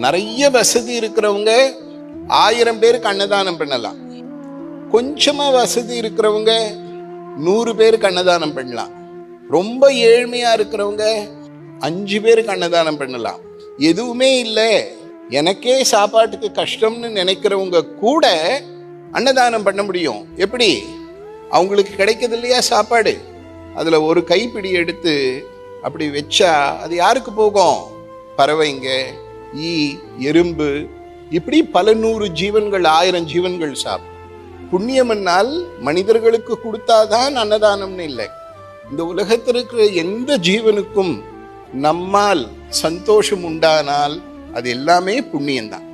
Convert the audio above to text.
நிறைய வசதி இருக்கிறவங்க 1000 பேருக்கு அன்னதானம் பண்ணலாம். கொஞ்சமா வசதி இருக்கிறவங்க 100 பேருக்கு அன்னதானம் பண்ணலாம். ரொம்ப ஏழ்மையா இருக்கிறவங்க 5 பேருக்கு அன்னதானம் பண்ணலாம். எதுவுமே இல்லை, எனக்கே சாப்பாட்டுக்கு கஷ்டம்னு நினைக்கிறவங்க கூட அன்னதானம் பண்ண முடியும். எப்படி? அவங்களுக்கு கிடைக்கிறது இல்லையா சாப்பாடு, அதுல ஒரு கைப்பிடி எடுத்து அப்படி வச்சா அது யாருக்கு போகும்? பறவைங்க, ஈ, எறும்பு, இப்படி பல 100 ஜீவன்கள், 1000 ஜீவன்கள் சாப்பிடும். புண்ணியம்னால் மனிதர்களுக்கு கொடுத்தாதான் அன்னதானம்னு இல்லை. இந்த உலகத்தில் இருக்கிற எந்த ஜீவனுக்கும் நம்மால் சந்தோஷம் உண்டானால் அது எல்லாமே புண்ணியம்தான்.